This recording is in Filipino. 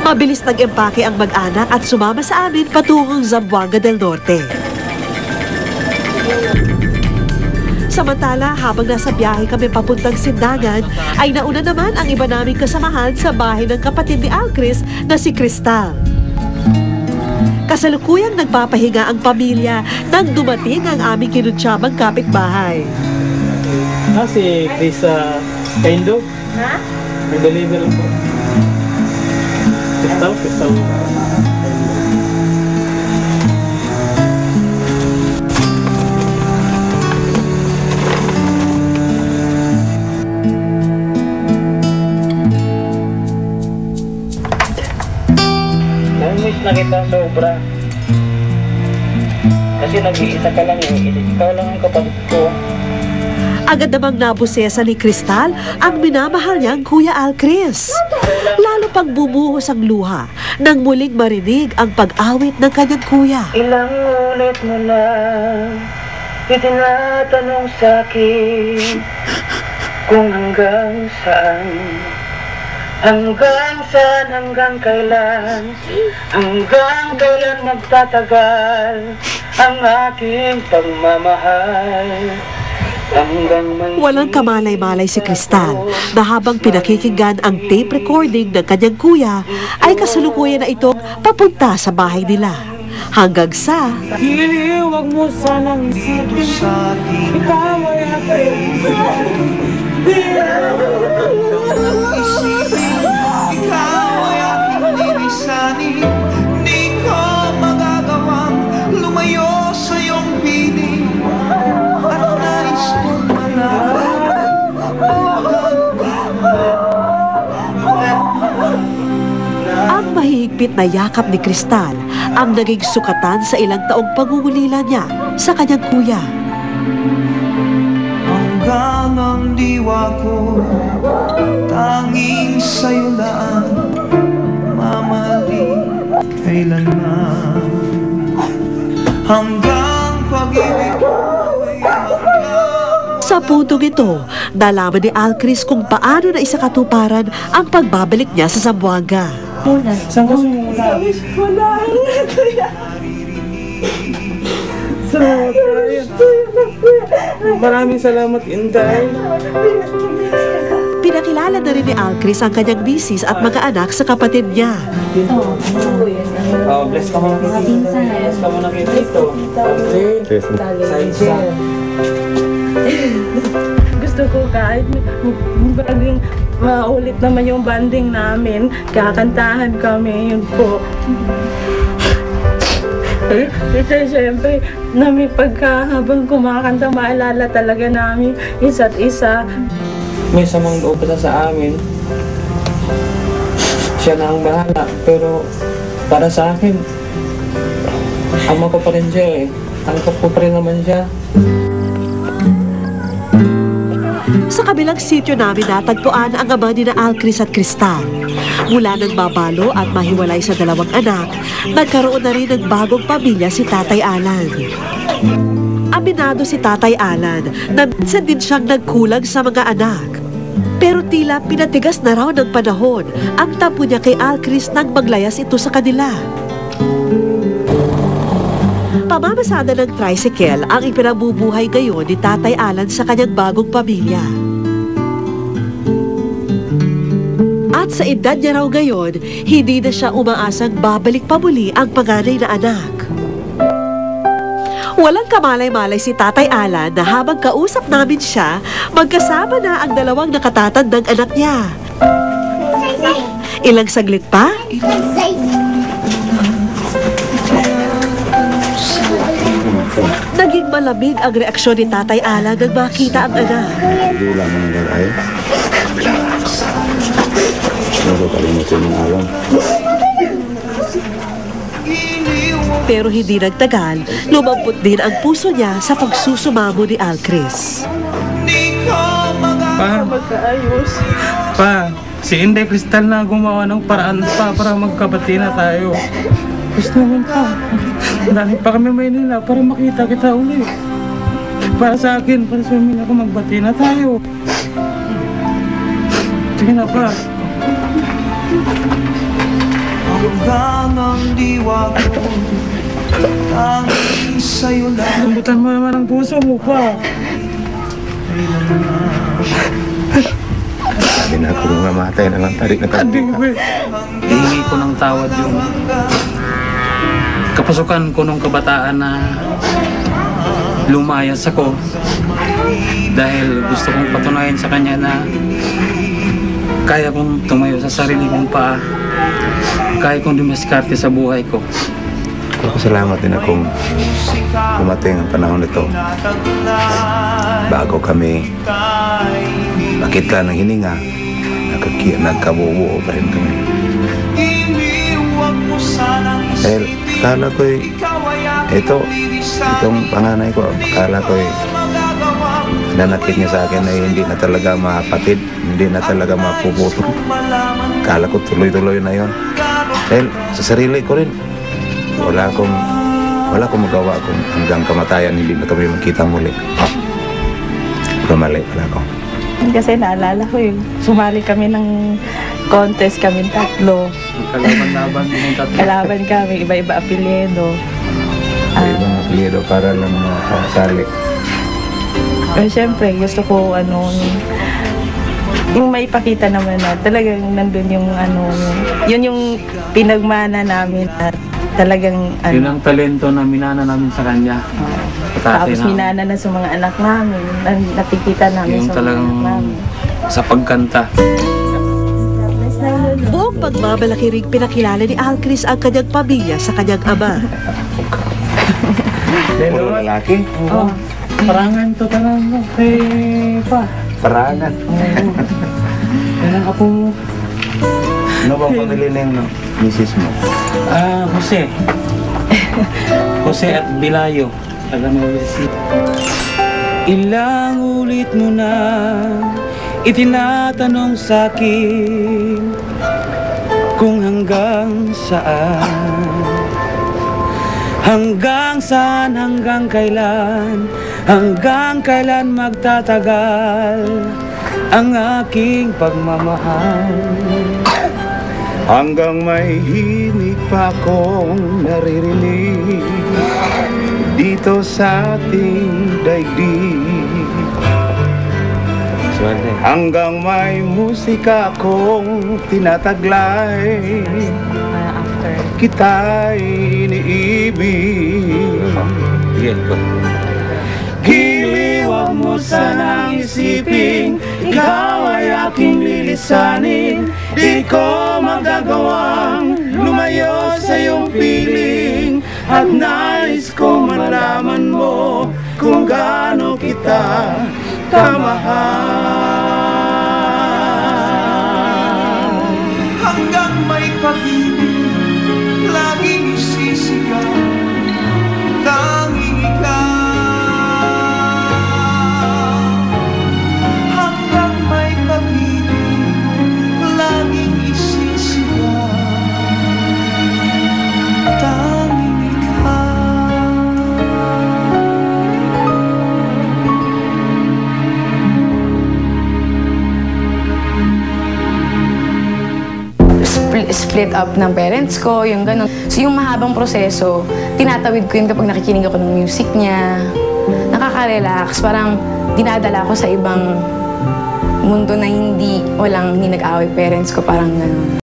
Mabilis nag-empake ang mag-anak at sumama sa amin patungong Zamboanga del Norte. Samantala, habang nasa biyahe kami papuntang Sindangan, ay nauna naman ang iba naming kasamahan sa bahay ng kapatid ni Alcris na si Cristal. Kasalukuyang nagpapahinga ang pamilya nang dumating ang aming kinutsyabang kapitbahay. Si Chris Kaindo? Ha? May deliver po. Crystal. Namiss na kita sobra. Kasi nag-iisa ka lang ikaw lang ang kapatid ko. Agad namang nabusesa ni Cristal ang minamahal niyang Kuya Alcris. Lalo pang bumuhos ang luha nang muling marinig ang pag-awit ng kanyang kuya. Ilang ulit mo lang itinatanong sa'kin kung hanggang saan, hanggang kailan magtatagal ang aking pagmamahal. Walang kamalay-malay si Cristal na habang pinakikinggan ang tape recording ng kanyang kuya ay kasalukuyan na itong papunta sa bahay nila. Hanggang sa... Kili, huwag mo sanang isipin. Ikaw ay aking lilisanin. Di ko magagawang lumayo sa iyong piling. At nais kong ang mahigpit na yakap ni Cristal ang naging sukatan sa ilang taong pangungulila niya sa kanyang kuya. hanggang ang diwa ko, tanging sa'yo lang mamahalin kailanman. Hanggang pag-ibig ko ay hanggang... Sa puntong ito, nalaman ni Alcris kung paano na isakatuparan ang pagbabalik niya sa Zamboanga. Saan ka sumula? Wala. Maraming salamat, Inday. Pinakilala na rin ni Alcris ang kanyang misis at mga anak sa kapatid niya. Bless ka muna kay Tito. Bless ka muna kay Tito. Gusto ko kahit baging maulit naman yung banding namin, kakantahan kami, yun po. Kasi siyempre, namin habang kumakanta, maalala talaga namin isa't isa. May samang loob pa sa amin. Siya na ang bahala. Pero para sa akin, ama ko pa rin siya eh. Angkop ko pa rin naman siya. Sa kabilang sityo namin natagpuan ang ama ni na Alcris at Cristal. Mula nang mabalo at mahiwalay sa dalawang anak, nagkaroon na rin ng bagong pamilya si Tatay Alan. Aminado si Tatay Alan na minsan din siyang nagkulang sa mga anak. Pero tila pinatigas na raw ng panahon ang tampo niya kay Alcris nang maglayas ito sa kanila. Pamamasada ng tricycle ang ipinabubuhay ngayon ni Tatay Alan sa kanyang bagong pamilya. At sa edad niya raw ngayon, hindi na siya umaasang babalik pa muli ang panganay na anak. Walang kamalay-malay si Tatay Alan na habang kausap namin siya, magkasama na ang dalawang nakatatandang anak niya. Ilang saglit pa, naging malamig ang reaksyon ni Tatay Alan nang makita ang anak. Pero hindi nagtagal, lumambot din ang puso niya sa pagsusumamo ni Alcris. Pa, si Inday Cristal na gumawa ng paraan pa para magkabati na tayo. Gusto naman pa. Dahil pa kami Maynila para makita kita uli. Para sa akin, para sa amin ako magbati na tayo. Sige na pa. Hanggang ang diwa ko tanging sa'yo lang. Lambutan mo naman ang puso mo pa. Sabi na kung mamatay na lang tarik na Hindi tarik. ko eh. Hihingi ko ng tawad yung kapasukan ko nung kabataan na lumayas ako dahil gusto kong patunayan sa kanya na kaya kong tumayo sa sarili kong paa, kaya kong dumiskarte sa buhay ko. Salamat din akong dumating ang panahon nito bago kami makita ng hininga, nagkabuo pa rin kami. Iniwag mo sanang Dahil akala ko'y itong panganay ko, akala ko'y nanakit niya sa akin ay hindi na talaga mapatid, hindi na talaga mapuputol. Akala ko tuloy-tuloy na yon. Dahil sa sarili ko rin, wala akong magawa kung hanggang kamatayan hindi na kami magkita muli. Kamali pala ako. Kasi naalala ko yung sumali kami ng contest kami tatlo. Kalaban-laban yung tatlo. Kalaban kami, iba-iba apelyido. May ibang apelyido para lang makasali. Pero syempre, gusto ko yung maipakita naman na talagang nandun yung yun yung pinagmana namin at talagang Yun ang talento na minana namin sa kanya. tapos minana na sa mga anak namin, nakikita namin Yung sa mga talagang anak namin. sa pagkanta. Buong pagmamalaki ring pinakilala ni Alcris ang kanyang pamilya sa kanyang ama. Puro lalaki? Oo. Parangan to tanang mo. Pa. Parangan. Kailan ka po mo? Ano bang pamilya na yung misis mo? Jose. Jose at Bilayo. Taga Nueva Ecija. Ilang ulit mo na itinatanong sa'kin kung hanggang saan. Hanggang saan, hanggang kailan magtatagal ang aking pagmamahal. Hanggang may himig pa akong naririnig dito sa ating daigdig. Hanggang may musika akong tinataglay, kita'y iniibig. Giliwag mo sanang isipin, ikaw ay aking lilisanin. Di ko magagawang lumayo sa iyong piling, at nais ko malaman mo kung gaano kita kamahal. hanggang may pag-ibig laging isisigaw, tanging ikaw. Hanggang may pag-ibig laging isisigaw, tanging ikaw. Split up ng parents ko, yung gano'n. So yung mahabang proseso, tinatawid ko yun kapag nakikinig ako ng music niya. Nakaka-relax, parang dinadala ko sa ibang mundo na hindi nag-away parents ko, parang gano'n.